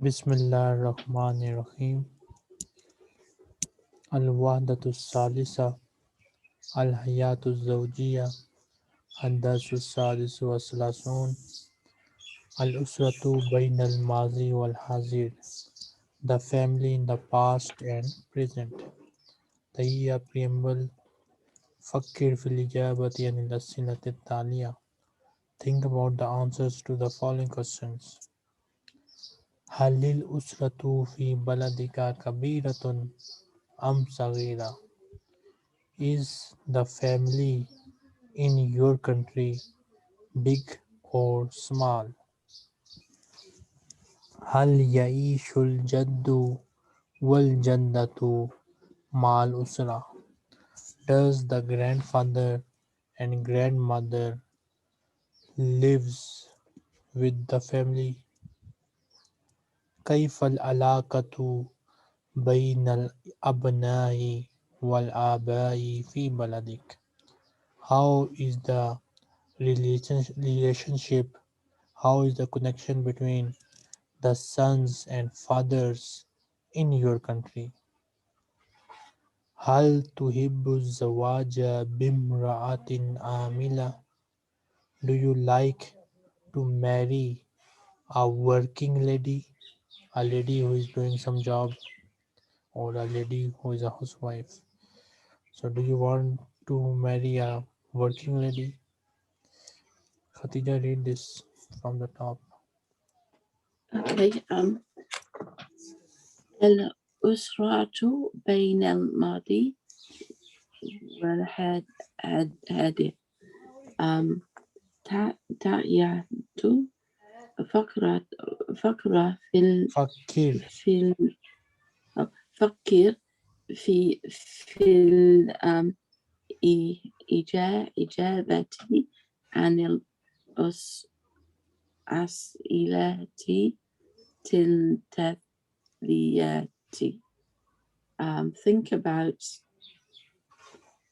बिस्मिल्लाहिर्रहमानिर्रहीम अल-वहदतुस्सालिसा अल-हयातुज़्ज़ौजिया अद-दर्सुस्सादिसु वस्सलासून अल-उसरतु बैनल माज़ी वल हाज़िर The family in the past and present. تهيئة preamble فكر في الإجابة عن الأسئلة التالية. Think about the answers to the following questions. هل الأسرة في بلدك كبيرة أم صغيرة? Is the family in your country big or small? هل يعيش الجد والجدة مع الأسرة? Does the grandfather and grandmother lives with the family? كيف العلاقة بين الأبناء والآباء في بلدك? How is the relationship? How is the connection between the sons and fathers in your country? هل تحب الزواج بامرأة عاملة? Do you like to marry a working lady, a lady who is doing some job, or a lady who is a housewife? So, do you want to marry a working lady? Khatija, read this from the top. Okay. الأسرة بين الماضي والحاضر. تعية فقرة فكر في فكر في إجابة عن الأسئلة التالية. Think about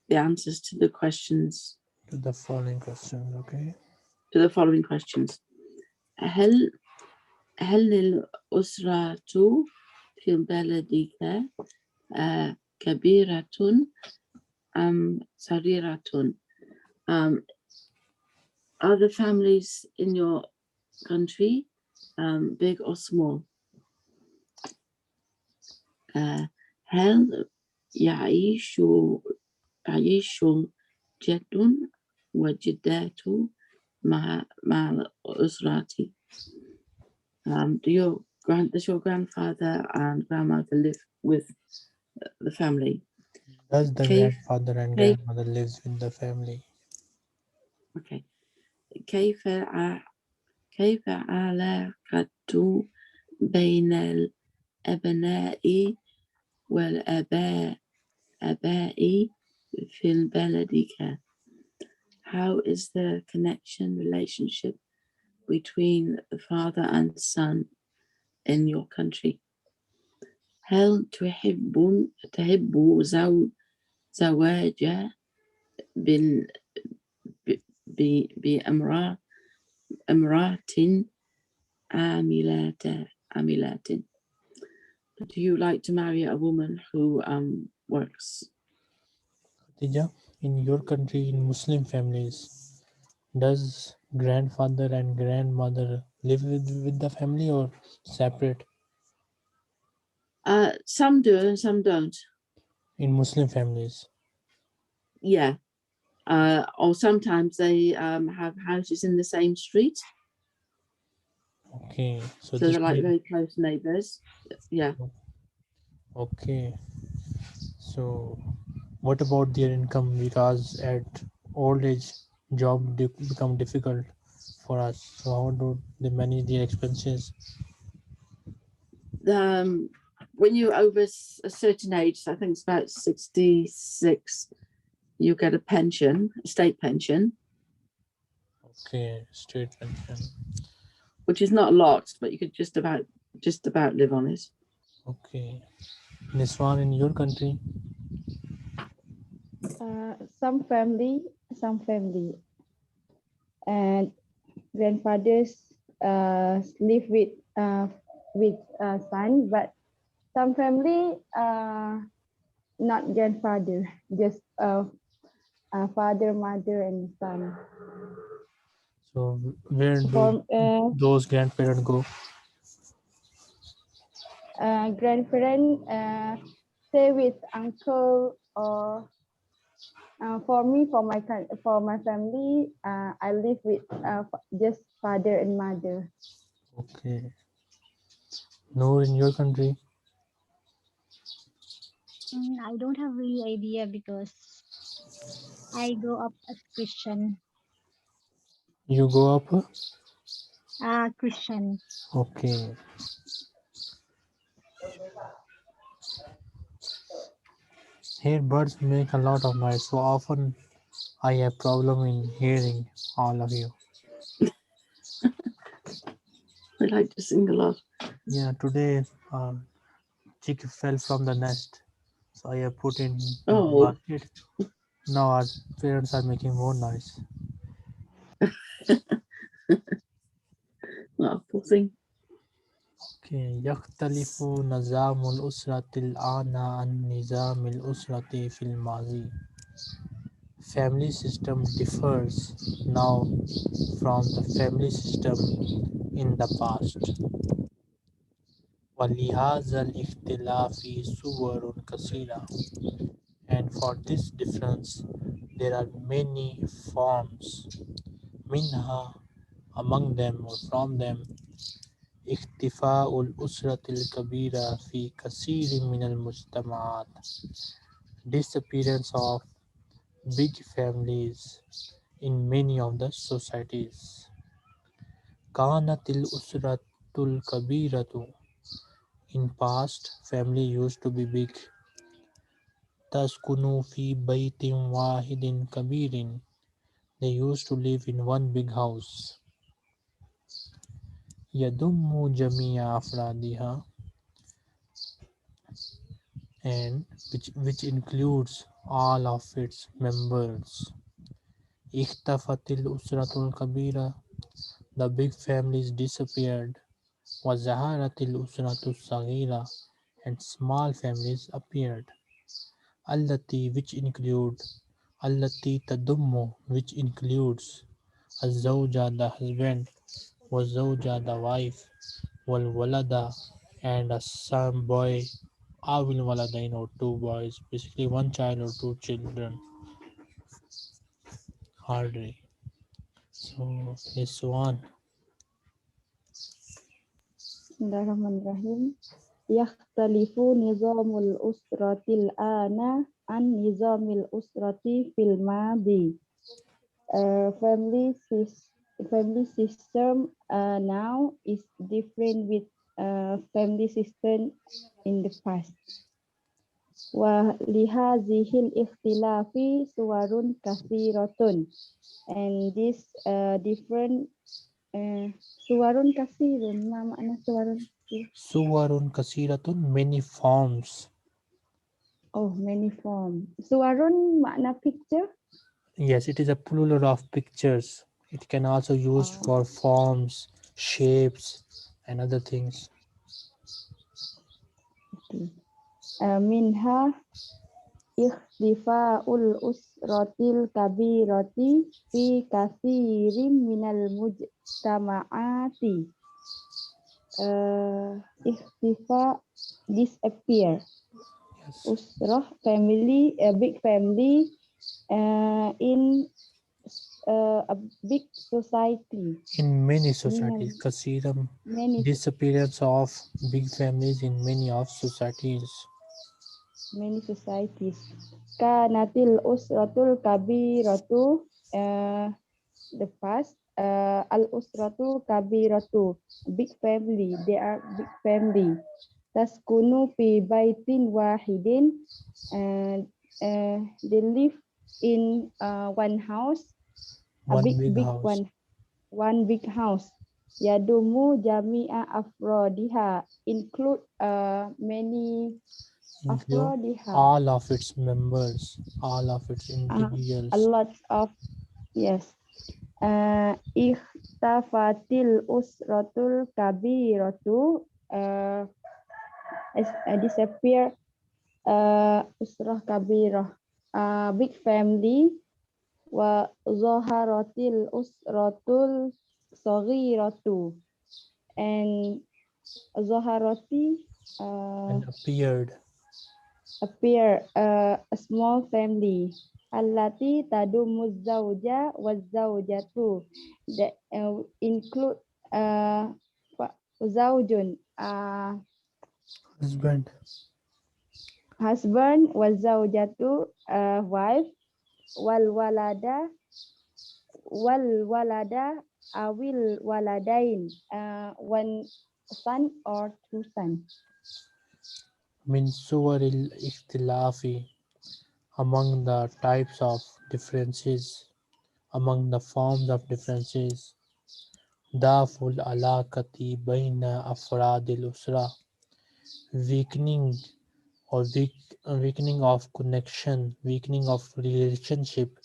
the answers to the questions. to the following questions, okay? To the following questions. هل الأسرة في بلدك كبيرة أم صغيرة? Are the families in your country big or small? هل يعيش جد وجدات مع أسرتي? Does your grandfather and grandmother live with the family? Does the كيف grandfather and grandmother lives with the family? Okay. كيف علاقة بين الأبناء والآباء في بلدك? How is the relationship between the father and son in your country? هل تحب زواج بامرأة عاملات? Do you like to marry a woman who works? Khatija, in your country, in Muslim families, does grandfather and grandmother live with the family or separate? Some do and some don't. In Muslim families. Yeah. Or sometimes they have houses in the same street. Okay. So they're like very close neighbors. Yeah. Okay. So what about their income? Because at old age, job become difficult for us. So how do they manage their expenses? When you're over a certain age, I think it's about 66, you get a pension, a state pension. Okay, state pension. Which is not a lot, but you could just about live on it. Okay. Niswan, in your country? Some family, and grandfathers live with with son, but some family not grandfather, just father, mother, and son. So where do For those grandparents go? grandparent stay with uncle, or for me, for my family, I live with just father and mother. Okay. Noor, in your country? I don't have really idea because I grew up as Christian. You go up? Christian. Okay. Here birds make a lot of noise, so often I have problem in hearing all of you. I like to sing a lot. Yeah, today chick fell from the nest, so I have put in Oh. basket. Now our parents are making more noise. Oh, poor thing. Okay. يختلف نظام الأسرة الآن عن نظام الأسرة في الماضي. Family system differs now from the family system in the past. ولهذا الاختلاف صور كثيرة. And for this difference there are many forms. منها, among them or from them, اختفاء الأسرة الكبيرة في كثير من المجتمعات. Disappearance of big families in many of the societies. كانت الأسرة الكبيرة. In past, family used to be big. تسكن في بيت واحد كبير. They used to live in one big house. يضم جميع أفرادها, and which includes all of its members. اختفت الأسرة الكبيرة. The big families disappeared. وظهرت الأسرة الصغيرة, and small families appeared. التي, which include, التي تضم, which includes, الزوجة, the husband, والزوجة, the wife, والولد, and a son, boy, أو الولدين, or two boys, basically one child or two children. Hardly. So it's one. Bismillahirrahmanirrahim. Yakhtalifu nizamul usratil ana an nizamil usrati fil madi. Family system now is different with family system in the past. ولهذه الاختلاف صور كثيرة, and this different صور كثير. ما معنى صور كثير؟ صور كثيرة, many forms. Oh, many form. Suwarun makna picture. Yes, it is a plural of pictures. It can also used for forms, shapes, and other things. Minha ikhtifa'ul usratil kabirati fi kathirin minal mujtama'ati. Ikhtifa, disappear. Yes. Usrah, family, a big family in a big society. In many societies, Kasiram, Many disappearance of big families in many of societies. societies. Kanatil usratul kabiratu, the past, al usratu kabiratu, big family. They are big family. Taskunu fi baitin wahidin, and they live in one house, One a big house. one big house. Yadumu jami'a afrodiha, include many Include afrodiha, all of its members, all of its individuals. a lot of, yes. Ikhtafatil usratul kabiratu, uh, disappear. Usrah kabirah, big family. وظهرت الأسرة الصغيرة and ظهرت and appeared appear a small family. التي تضم الزوجة والزوجة that include زوج husband husband والزوجة wife والولد awil waladain one son or two sons. من صور الاختلاف among the types of differences, among the forms of differences. ضعف العلاقة بين أفراد الأسرة, weakening or weakening of connection, weakening of relationship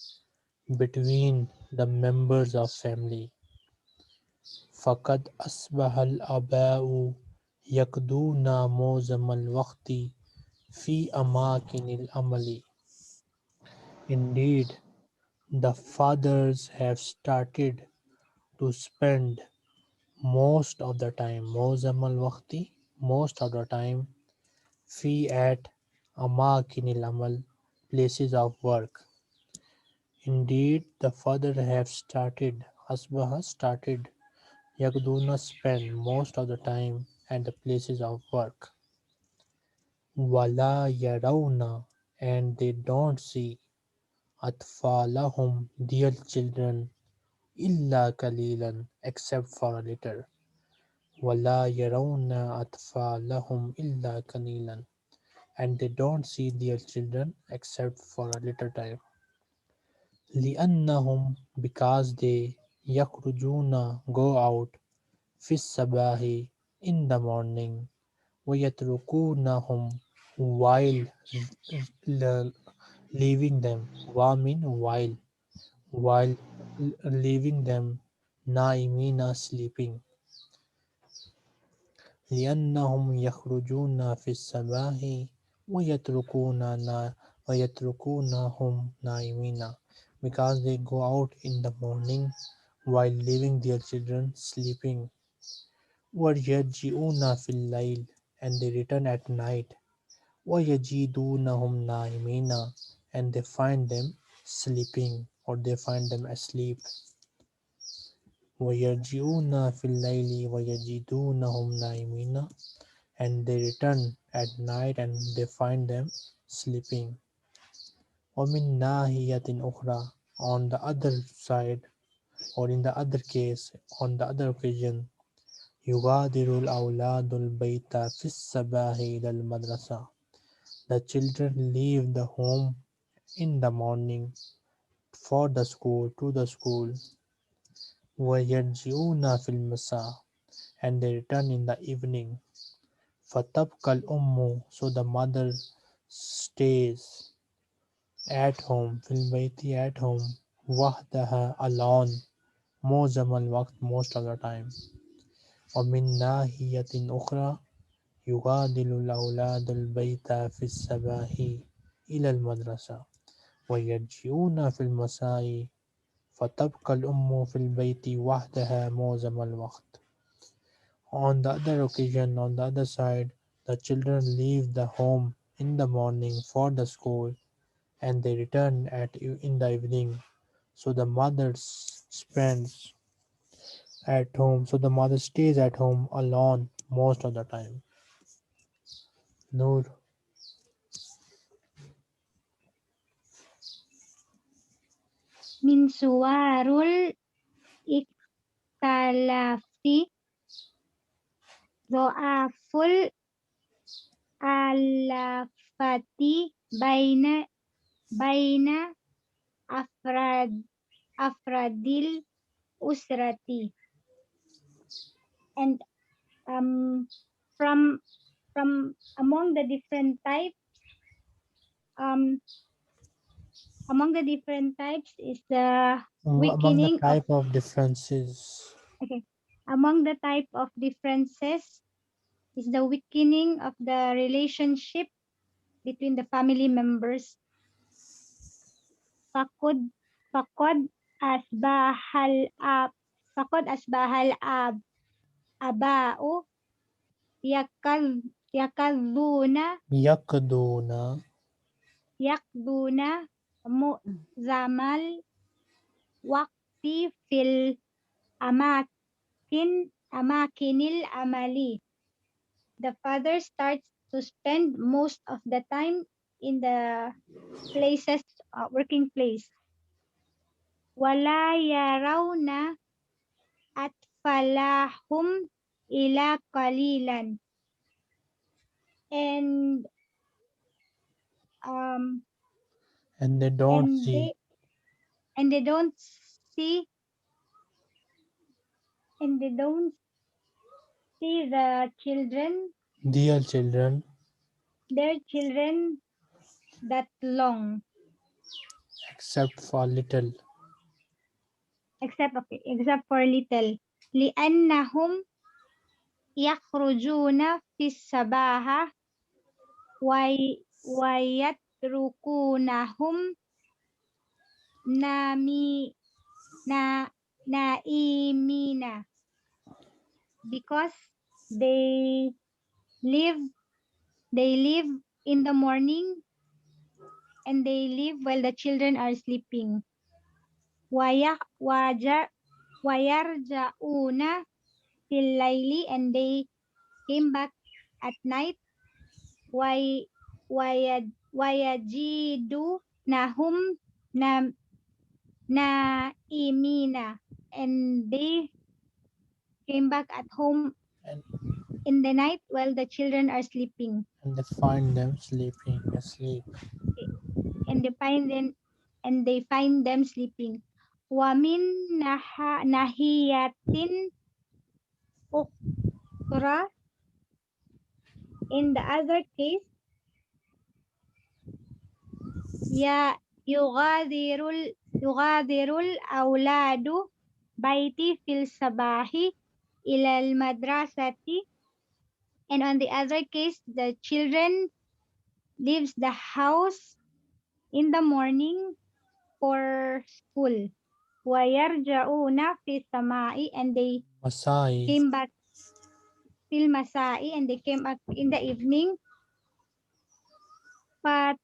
between the members of family. فقد أصبح الآباء يقضون معظم الوقت في أماكن العمل. Indeed, the fathers have started to spend most of the time, معظم الوقت, most of the time, في at أماكن العمل, places of work. Indeed, the fathers have started, أصبح started, يقضون spend most of the time at the places of work. ولا يرون, and they don't see, أطفالهم, their children, إلا قليلا, except for a little. ولا يرون أطفالهم إلا قليلا, and they don't see their children except for a little time. لأنهم, because they, يخرجون, go out, في الصباح, in the morning, ويتركونهم, while leaving them, mean while leaving them, نائمين, sleeping. لأنهم يخرجون في الصباح ويتركونهم نائمين, because they go out in the morning while leaving their children sleeping. ويرجعون في الليل, and they return at night. ويجدونهم نائمين, and they find them sleeping, or they find them asleep. ويرجعون في الليل ويجدونهم نائمين, and they return at night and they find them sleeping. ومن ناحية أخرى, on the other side, or in the other case, on the other occasion, يغادر الأولاد البيت في الصباح إلى المدرسة. The children leave the home in the morning for the school, to the school. ويرجعون في المساء, and they return in the evening. فتبقى الأم, so the mother stays at home, في البيت, at home, وحدها, alone, معظم الوقت, most of the time. ومن ناحية أخرى يغادر الأولاد البيت في الصباح إلى المدرسة ويرجعون في المساء فتبقى الأم في البيت وحدها معظم الوقت. On the other occasion, on the other side, the children leave the home in the morning for the school and they return in the evening. So the mother spends at home. So the mother stays at home alone most of the time. Noor. من صور الاختلاف ضعف الآلافة بين أفراد الأسرة. And from among the different types, is the Among the weakening type of differences, okay, among the type of differences is the weakening of the relationship between the family members. فقد فقد أصبح الأب فقد أصبح الأب آباء يكذون يقضون يقضون معظم الوقت في أماكن العمل. The father starts to spend most of the time in the places, working place. ولا يرون أطفالهم إلا قليلا. And and they don't and see they don't see the children, their children their children that long, except for little, except for little. لأنهم يخرجون في الصباح ويتركونهم نائمين, because they live in the morning and they leave while the children are sleeping. ويرجعون في الليل, and they came back at night. ويجدونهم نائمين, and they came back at home and, in the night while the children are sleeping. and they find them sleeping asleep. And they find them sleeping. ومن ناحية أخرى, in the other case, يغادر الأولاد بيتي في الصباح إلى المدرسة, and on the other case, the children leaves the house in the morning for school. ويرجعون في السماء, and they Masai came back في المساء, and they came back in the evening. فتبقى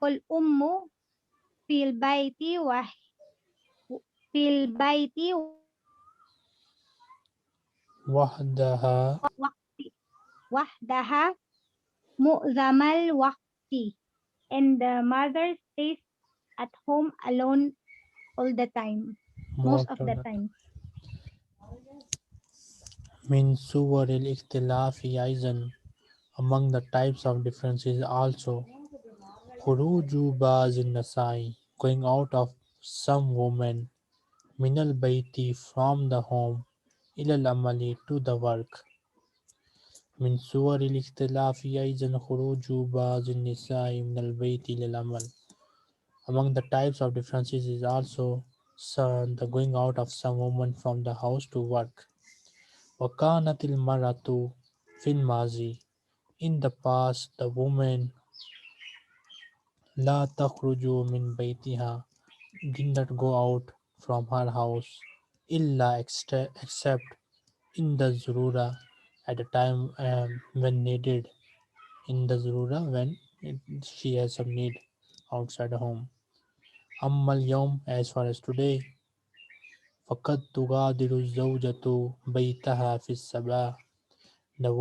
الأم في البيت وحدها وحدها معظم الوقت, and the mother stays at home alone all the time, most of the time. من صور الاختلاف أيضا, among the types of differences also, خروج بعض النساء, going out of some women, من البيت, from the home, إلى العمل, to the work. من صور الاختلاف أيضا خروج بعض النساء من البيت إلى العمل. Among the types of differences is also the going out of some women from the house to work. وكانت المرأة في الماضي, in the past the woman لا تخرج من بيتها, did not go out from her house, إلا except in the zurura, at a time when needed, in the zurura, when she has some need outside the home. أما اليوم, as far as today, فقد تغادر الزوجة بيتها في الصباح, the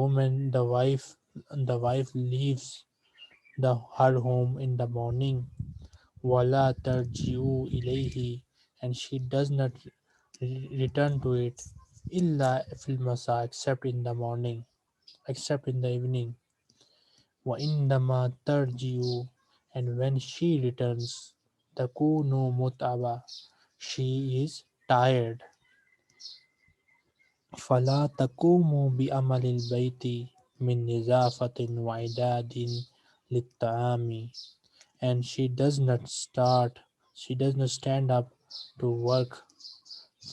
wife leaves her home in the morning. ولا ترجع إليه, and she does not return to it, إلا في المساء, except in the morning, except in the evening. وعندما ترجع, and when she returns, تكون متعبة, she is tired. فلا تقوم بعمل البيت من نظافة وإعداد للطعام, and she does not stand up to work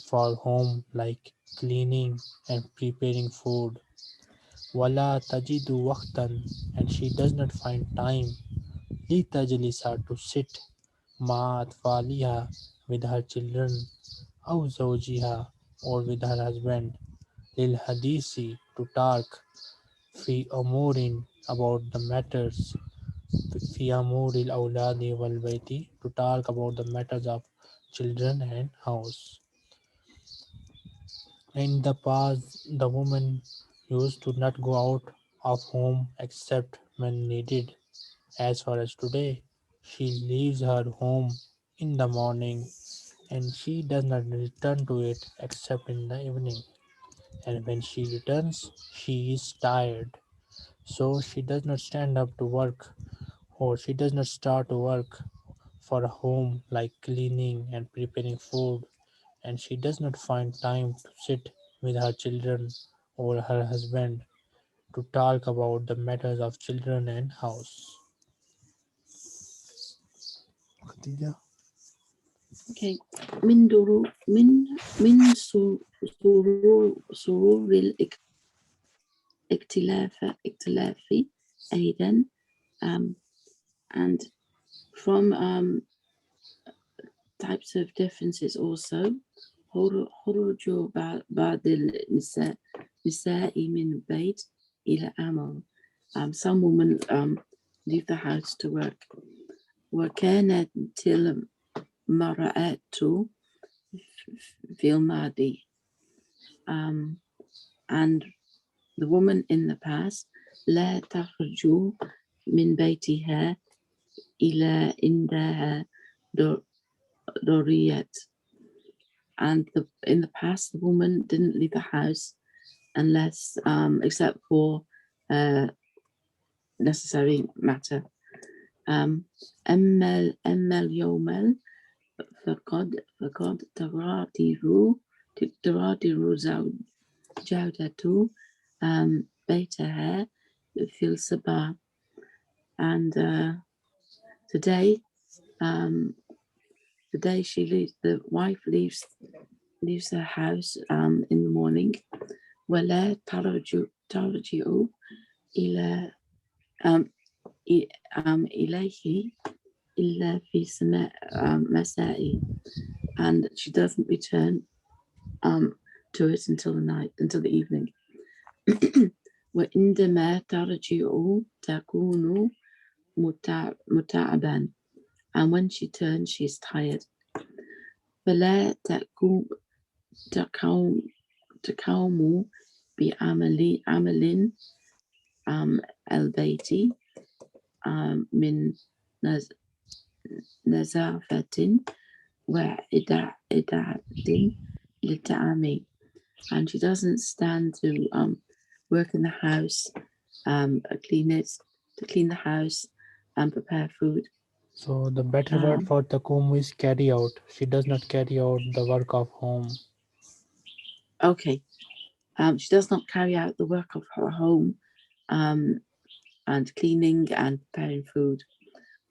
for home like cleaning and preparing food. ولا تجد وقتا, and she does not find time لتجلس, to sit مع أطفالها, with her children, أو زوجها, or with her husband, للحديث, to talk, في أمور, about the matters, في أمور الأولاد والبيت, to talk about the matters of children and house. In the past, the woman used to not go out of home except when needed. As far as today, she leaves her home in the morning and she does not return to it except in the evening. And when she returns, she is tired. So she does not stand up to work, or she does not start to work for home like cleaning and preparing food, and she does not find time to sit with her children or her husband to talk about the matters of children and house. Khadija? Okay. من درو من سرور الاختلاف أيضا, and from types of differences also, خروج بعض النساء من بيت إلى عمل. Some women leave the house to work. وكانت المرأة في الماضي, and the woman in the past لا تخرج من بيتها إلى عندها ضروريات, and in the past the woman didn't leave the house unless except for necessary matter. أما اليوم فقد تغادر زوجته بيتها في الصباح, and today she leaves, the wife leaves her house in the morning. ولا ترجع إلى إليه إلا في مساء, and she doesn't return to it until the night, until the evening. وعندما ترجع تكون متعبا, and when she turns she is tired. فلا تقوم بعمل البيت من نظافة وإعداد للطعام, and she doesn't stand to work in the house, clean the house and prepare food. So the better word for takum is carry out. She does not carry out the work of home. Okay. She does not carry out the work of her home and cleaning and preparing food.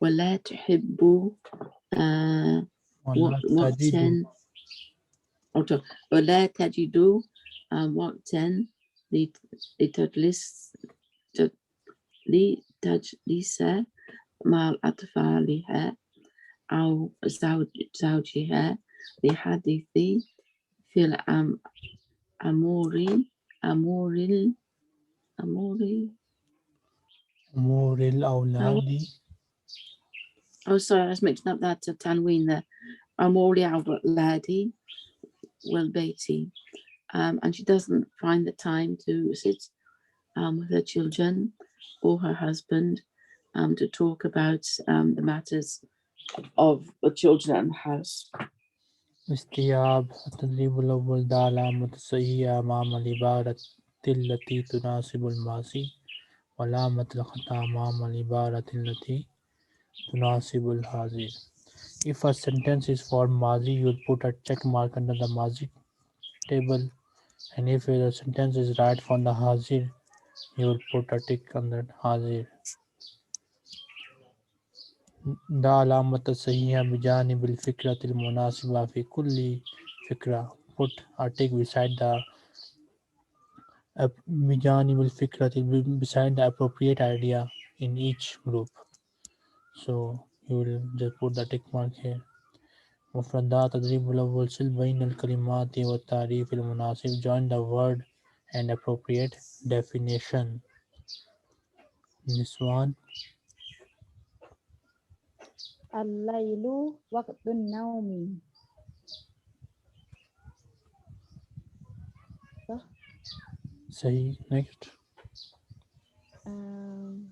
ولا تحب وقتا ولا تجد وقتا لتجلس مع أطفالها أو زوجها لحديث في أمور الأولاد. Oh, sorry, I was mixing up that tanween there. أمور الأولاد والبيت, and she doesn't find the time to sit with her children or her husband to talk about the matters of the children and the house. استيعاب التدريب الأول ده علامة صحيحة أمام العبارة التي تناسب الماضي وعلامة الخطأ أمام العبارة التي تناسب الحاضر. If a sentence is for Mazi, you'll put a check mark under the Mazi table, and if the sentence is right for the Hazir, you'll put a tick under Hazir. ده علامة الصحيحة بجانب الفكرة المناسبة في كل فكرة. put a tick beside the beside the appropriate idea in each group. So you will just put the tick mark here. مفردات تدريب الأول سل بين الكلمات والتعريف المناسب. Join the word and appropriate definition. نسوان الليل وقت النوم. صح. صحيح. Next. آم،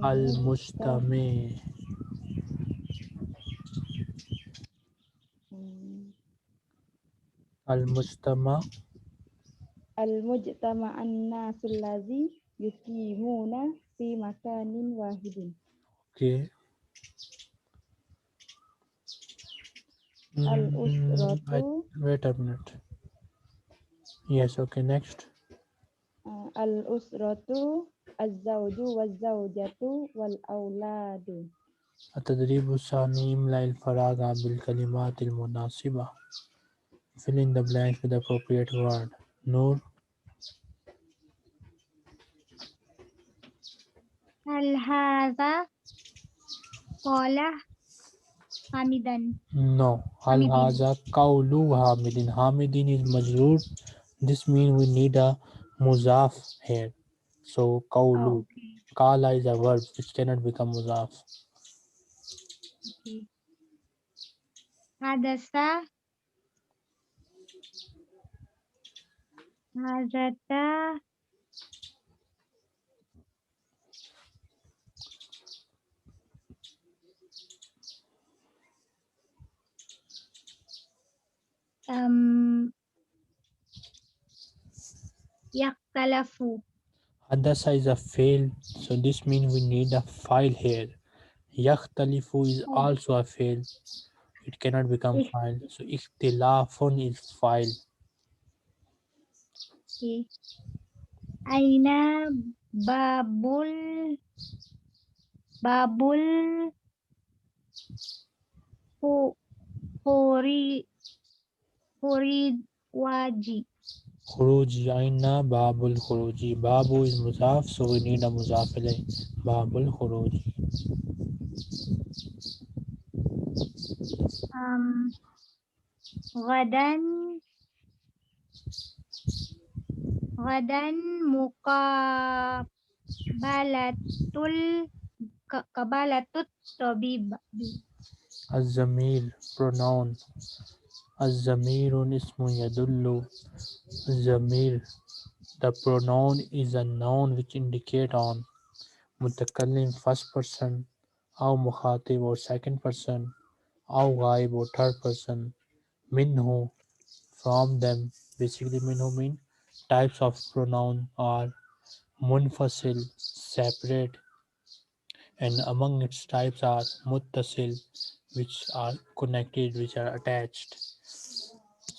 المجتمع. آم، المجتمع. المجتمع الناس الذي يقيمون في مكان واحد. Okay. الأسرة Wait a minute. Yes, okay, next. الأسرة الزوج والزوجة والأولاد. التدريب الثاني املأ الفراغ بالكلمات المناسبة. Fill in the blanks with the appropriate word. نور. هل هذا قال حميدا No. هل حميد هذا قول حامد. حامد is majroor. This means we need a muzaf here. So قول. okay. Qala is a verb which cannot become muzaf. Okay. حدث حدث أم يختلف Hadasa is a fail, so this means we need a file here. Yakhtalifu is also a fail. It cannot become إخ- file. So ikhtilafun is file. أين باب الخروج واجي Khuruji aina babul khuruji. Babu is muzaf, so we need a muzaf ilay. Babul khuruji. غدا غدا قبالة الطبيب Az-zamir pronoun. Az-zamirun ismun yadullu. Zamir. The pronoun is a noun which indicate on. Mutakallim first person. Aw mukhatib or second person. Aw ghaib or third person. Minhu from them. Basically minhu mean types of pronoun are munfasil separate, and among its types are muttasil which are connected, which are attached.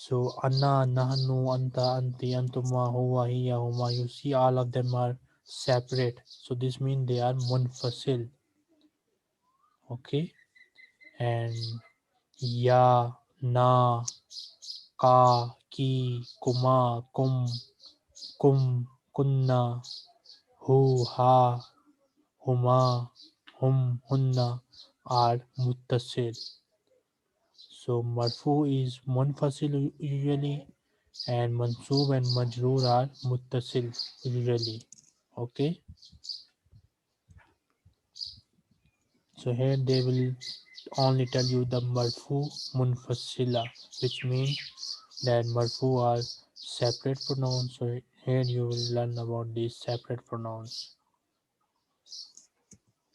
So anna, nahnu, anta, anti, antuma, huwa, hiya, huma, you see all of them are separate, so this means they are munfasil. Okay. And ya, na, ka, ki, kuma, kum, kunna, hu, ha, huma, hunna are muttasil. So marfu is munfasil usually, and mansoob and majroor are muttasil usually. Okay. So here they will only tell you the marfu munfasila, which means that marfu are separate pronouns. So here you will learn about these separate pronouns.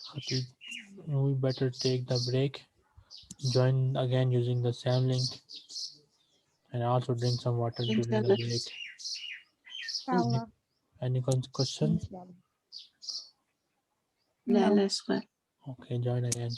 Khatib, we better take the break. Join again using the same link, and also drink some water during the break. سوا Any question? لا No. لا سؤال. Okay, join again.